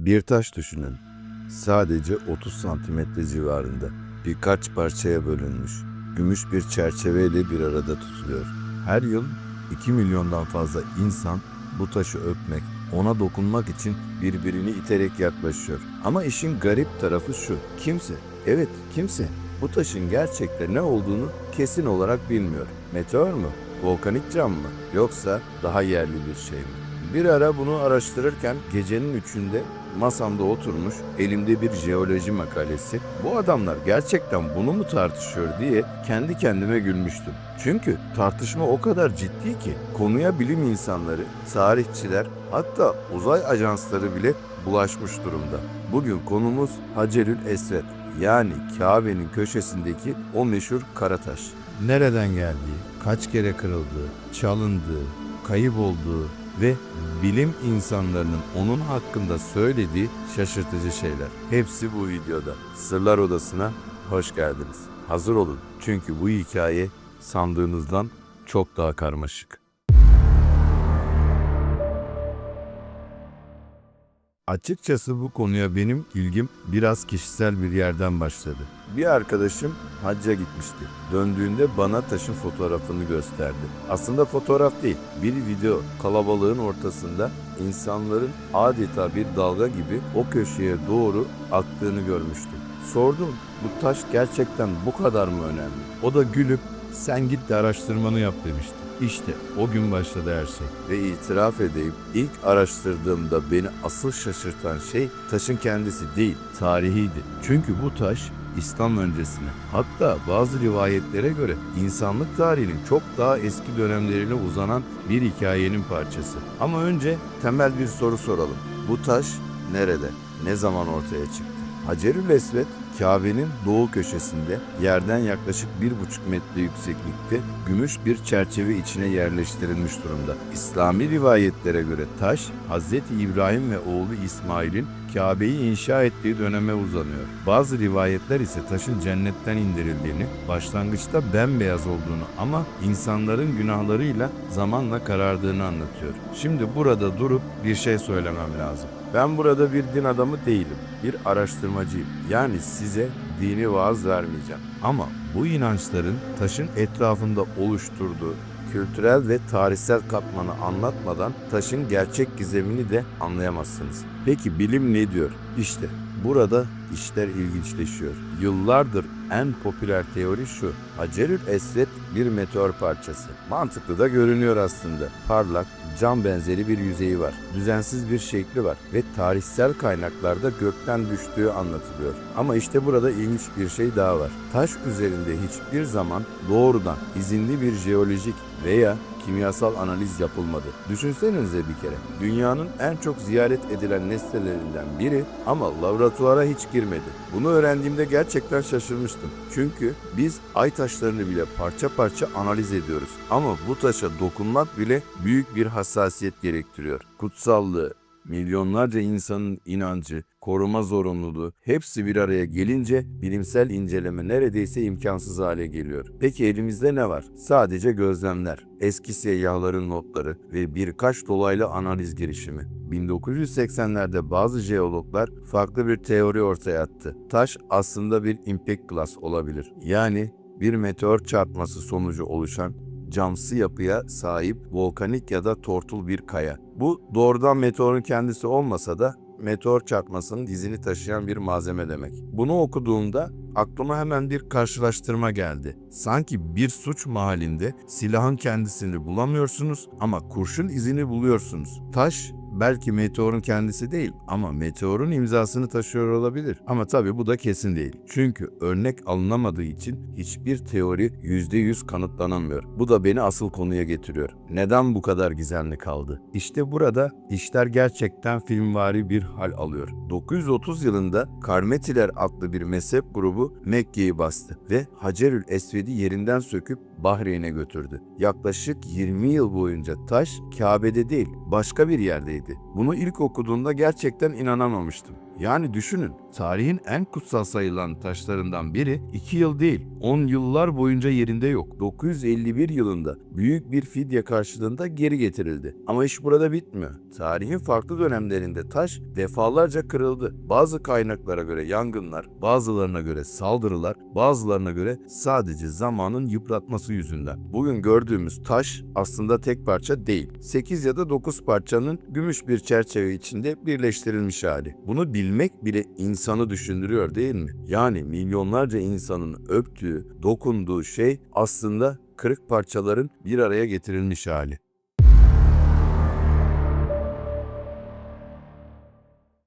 Bir taş düşünün. Sadece 30 santimetre civarında. Birkaç parçaya bölünmüş. Gümüş bir çerçeveyle bir arada tutuluyor. Her yıl 2 milyondan fazla insan bu taşı öpmek, ona dokunmak için birbirini iterek yaklaşıyor. Ama işin garip tarafı şu. Kimse, evet kimse bu taşın gerçekte ne olduğunu kesin olarak bilmiyor. Meteor mu? Volkanik cam mı? Yoksa daha yerli bir şey mi? Bir ara bunu araştırırken gecenin 3'ünde masamda oturmuş elimde bir jeoloji makalesi. Bu adamlar gerçekten bunu mu tartışıyor diye kendi kendime gülmüştüm. Çünkü tartışma o kadar ciddi ki konuya bilim insanları, tarihçiler hatta uzay ajansları bile bulaşmış durumda. Bugün konumuz Hacerül Esved, yani Kabe'nin köşesindeki o meşhur kara taş. Nereden geldiği, kaç kere kırıldığı, çalındığı, kayıp olduğu ve bilim insanlarının onun hakkında söylediği şaşırtıcı şeyler. Hepsi bu videoda. Sırlar Odası'na hoş geldiniz. Hazır olun çünkü bu hikaye sandığınızdan çok daha karmaşık. Açıkçası bu konuya benim ilgim biraz kişisel bir yerden başladı. Bir arkadaşım hacca gitmişti. Döndüğünde bana taşın fotoğrafını gösterdi. Aslında fotoğraf değil, bir video. Kalabalığın ortasında insanların adeta bir dalga gibi o köşeye doğru aktığını görmüştüm. Sordum, bu taş gerçekten bu kadar mı önemli? O da gülüp sen git de araştırmanı yap demişti. İşte o gün başladı her şey. Ve itiraf edeyim, ilk araştırdığımda beni asıl şaşırtan şey taşın kendisi değil, tarihiydi. Çünkü bu taş İslam öncesine, hatta bazı rivayetlere göre insanlık tarihinin çok daha eski dönemlerine uzanan bir hikayenin parçası. Ama önce temel bir soru soralım. Bu taş nerede, ne zaman ortaya çıktı? Hacerül Esved, Kabe'nin doğu köşesinde yerden yaklaşık 1,5 metre yükseklikte gümüş bir çerçeve içine yerleştirilmiş durumda. İslami rivayetlere göre taş, Hz. İbrahim ve oğlu İsmail'in Kabe'yi inşa ettiği döneme uzanıyor. Bazı rivayetler ise taşın cennetten indirildiğini, başlangıçta bembeyaz olduğunu ama insanların günahlarıyla zamanla karardığını anlatıyor. Şimdi burada durup bir şey söylemem lazım. Ben burada bir din adamı değilim, bir araştırmacıyım. Yani size dini vaaz vermeyeceğim. Ama bu inançların taşın etrafında oluşturduğu kültürel ve tarihsel katmanı anlatmadan taşın gerçek gizemini de anlayamazsınız. Peki bilim ne diyor? İşte burada işler ilginçleşiyor. Yıllardır en popüler teori şu: Hacerül Esved bir meteor parçası. Mantıklı da görünüyor aslında. Parlak, cam benzeri bir yüzeyi var. Düzensiz bir şekli var ve tarihsel kaynaklarda gökten düştüğü anlatılıyor. Ama işte burada ilginç bir şey daha var. Taş üzerinde hiçbir zaman doğrudan izinli bir jeolojik veya kimyasal analiz yapılmadı. Düşünsenize bir kere. Dünyanın en çok ziyaret edilen nesnelerinden biri ama laboratuvara hiç girmedi. Bunu öğrendiğimde gerçekten şaşırmıştım. Çünkü biz ay taşlarını bile parça parça analiz ediyoruz. Ama bu taşa dokunmak bile büyük bir hassasiyet gerektiriyor. Kutsallığı, milyonlarca insanın inancı, koruma zorunluluğu hepsi bir araya gelince bilimsel inceleme neredeyse imkansız hale geliyor. Peki elimizde ne var? Sadece gözlemler, eski seyyahların notları ve birkaç dolaylı analiz girişimi. 1980'lerde bazı jeologlar farklı bir teori ortaya attı. Taş aslında bir impact glass olabilir. Yani bir meteor çarpması sonucu oluşan camsı yapıya sahip volkanik ya da tortul bir kaya. Bu doğrudan meteorun kendisi olmasa da meteor çarpmasının izini taşıyan bir malzeme demek. Bunu okuduğumda aklıma hemen bir karşılaştırma geldi. Sanki bir suç mahallinde silahın kendisini bulamıyorsunuz ama kurşun izini buluyorsunuz. Taş belki meteorun kendisi değil ama meteorun imzasını taşıyor olabilir. Ama tabii bu da kesin değil. Çünkü örnek alınamadığı için hiçbir teori %100 kanıtlanamıyor. Bu da beni asıl konuya getiriyor. Neden bu kadar gizemli kaldı? İşte burada işler gerçekten filmvari bir hal alıyor. 930 yılında Karmetiler adlı bir mezhep grubu Mekke'yi bastı ve Hacerül Esved'i yerinden söküp Bahreyn'e götürdü. Yaklaşık 20 yıl boyunca taş Kabe'de değil başka bir yerdeydi. Bunu ilk okuduğumda gerçekten inanamamıştım. Yani düşünün, tarihin en kutsal sayılan taşlarından biri 2 yıl değil 10 yıllar boyunca yerinde yok. 951 yılında büyük bir fidye karşılığında geri getirildi. Ama iş burada bitmiyor. Tarihin farklı dönemlerinde taş defalarca kırıldı. Bazı kaynaklara göre yangınlar, bazılarına göre saldırılar, bazılarına göre sadece zamanın yıpratması yüzünden. Bugün gördüğümüz taş aslında tek parça değil. 8 ya da 9 parçanın gümüş bir çerçeve içinde birleştirilmiş hali. Bunu bilmek bile insanı düşündürüyor değil mi? Yani milyonlarca insanın öptüğü, dokunduğu şey aslında kırık parçaların bir araya getirilmiş hali.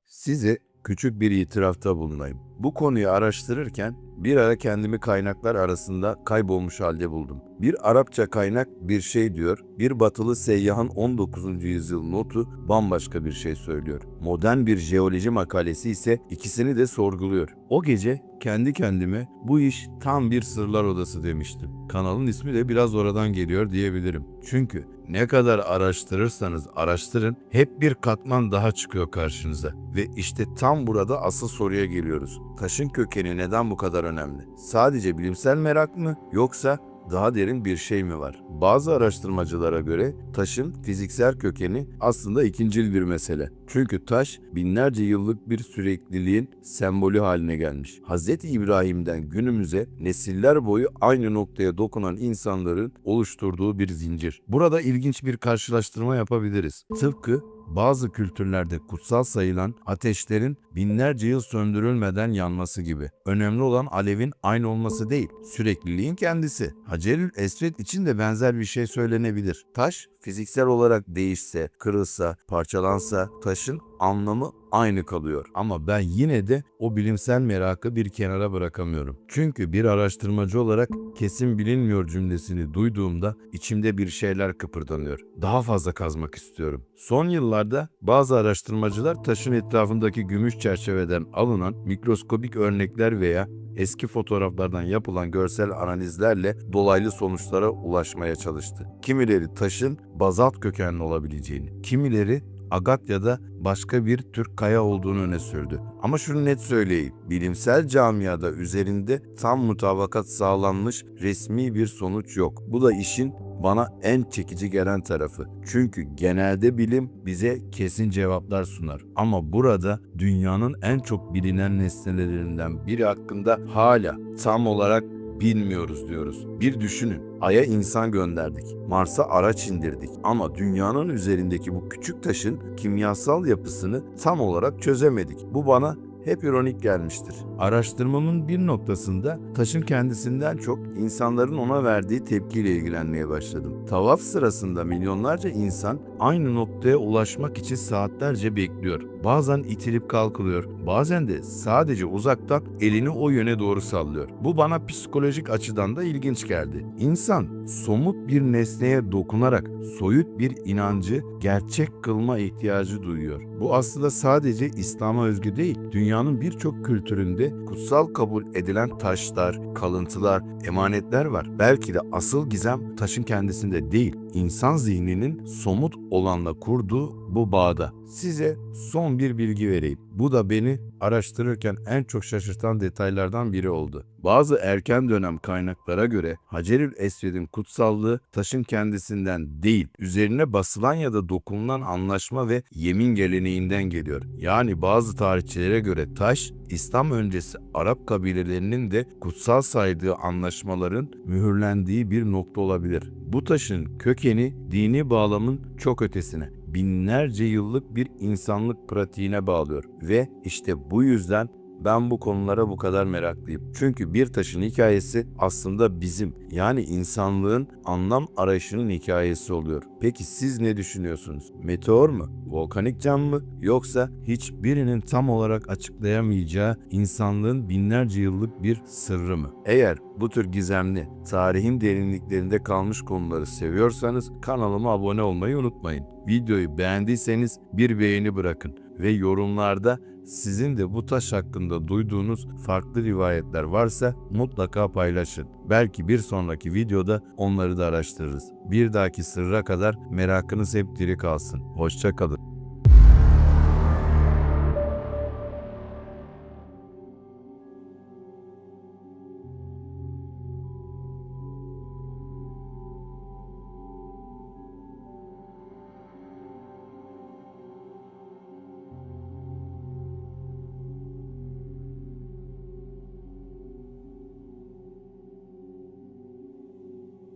Size küçük bir itirafta bulunayım. Bu konuyu araştırırken bir ara kendimi kaynaklar arasında kaybolmuş halde buldum. Bir Arapça kaynak bir şey diyor, bir batılı seyyahın 19. yüzyıl notu bambaşka bir şey söylüyor. Modern bir jeoloji makalesi ise ikisini de sorguluyor. O gece kendi kendime bu iş tam bir sırlar odası demiştim. Kanalın ismi de biraz oradan geliyor diyebilirim. Çünkü ne kadar araştırırsanız araştırın hep bir katman daha çıkıyor karşınıza. Ve işte tam burada asıl soruya geliyoruz. Taşın kökeni neden bu kadar önemli? Sadece bilimsel merak mı yoksa daha derin bir şey mi var? Bazı araştırmacılara göre taşın fiziksel kökeni aslında ikincil bir mesele. Çünkü taş binlerce yıllık bir sürekliliğin sembolü haline gelmiş. Hz. İbrahim'den günümüze nesiller boyu aynı noktaya dokunan insanların oluşturduğu bir zincir. Burada ilginç bir karşılaştırma yapabiliriz. Tıpkı bazı kültürlerde kutsal sayılan ateşlerin binlerce yıl söndürülmeden yanması gibi. Önemli olan alevin aynı olması değil, sürekliliğin kendisi. Hacerül Esved için de benzer bir şey söylenebilir. Taş fiziksel olarak değişse, kırılsa, parçalansa taşın anlamı aynı kalıyor. Ama ben yine de o bilimsel merakı bir kenara bırakamıyorum. Çünkü bir araştırmacı olarak kesin bilinmiyor cümlesini duyduğumda içimde bir şeyler kıpırdanıyor. Daha fazla kazmak istiyorum. Son yıllarda bazı araştırmacılar taşın etrafındaki gümüş çerçeveden alınan mikroskobik örnekler veya eski fotoğraflardan yapılan görsel analizlerle dolaylı sonuçlara ulaşmaya çalıştı. Kimileri taşın bazalt kökenli olabileceğini, kimileri agat ya da başka bir tür kaya olduğunu öne sürdü. Ama şunu net söyleyeyim, bilimsel camiada üzerinde tam mutabakat sağlanmış resmi bir sonuç yok. Bu da işin bana en çekici gelen tarafı. Çünkü genelde bilim bize kesin cevaplar sunar. Ama burada dünyanın en çok bilinen nesnelerinden biri hakkında hala tam olarak bilmiyoruz diyoruz. Bir düşünün, Ay'a insan gönderdik, Mars'a araç indirdik ama dünyanın üzerindeki bu küçük taşın kimyasal yapısını tam olarak çözemedik. Bu bana hep ironik gelmiştir. Araştırmamın bir noktasında taşın kendisinden çok insanların ona verdiği tepkiyle ilgilenmeye başladım. Tavaf sırasında milyonlarca insan aynı noktaya ulaşmak için saatlerce bekliyor. Bazen itilip kalkılıyor, bazen de sadece uzaktan elini o yöne doğru sallıyor. Bu bana psikolojik açıdan da ilginç geldi. İnsan somut bir nesneye dokunarak soyut bir inancı gerçek kılma ihtiyacı duyuyor. Bu aslında sadece İslam'a özgü değil. Dünyanın birçok kültüründe kutsal kabul edilen taşlar, kalıntılar, emanetler var. Belki de asıl gizem taşın kendisinde değil, insan zihninin somut olanla kurduğu bu bağda. Size son bir bilgi vereyim. Bu da beni araştırırken en çok şaşırtan detaylardan biri oldu. Bazı erken dönem kaynaklara göre Hacerül Esved'in kutsallığı taşın kendisinden değil, üzerine basılan ya da dokunulan anlaşma ve yemin geleneğinden geliyor. Yani bazı tarihçilere göre taş, İslam öncesi Arap kabilelerinin de kutsal saydığı anlaşmaların mühürlendiği bir nokta olabilir. Bu taşın kökeni dini bağlamın çok ötesine, binlerce yıllık bir insanlık pratiğine bağlıyor ve işte bu yüzden ben bu konulara bu kadar meraklıyım. Çünkü bir taşın hikayesi aslında bizim, yani insanlığın anlam arayışının hikayesi oluyor. Peki siz ne düşünüyorsunuz? Meteor mu? Volkanik cam mı? Yoksa hiçbirinin tam olarak açıklayamayacağı insanlığın binlerce yıllık bir sırrı mı? Eğer bu tür gizemli, tarihin derinliklerinde kalmış konuları seviyorsanız kanalıma abone olmayı unutmayın. Videoyu beğendiyseniz bir beğeni bırakın ve yorumlarda sizin de bu taş hakkında duyduğunuz farklı rivayetler varsa mutlaka paylaşın. Belki bir sonraki videoda onları da araştırırız. Bir dahaki sırra kadar merakınız hep diri kalsın. Hoşça kalın.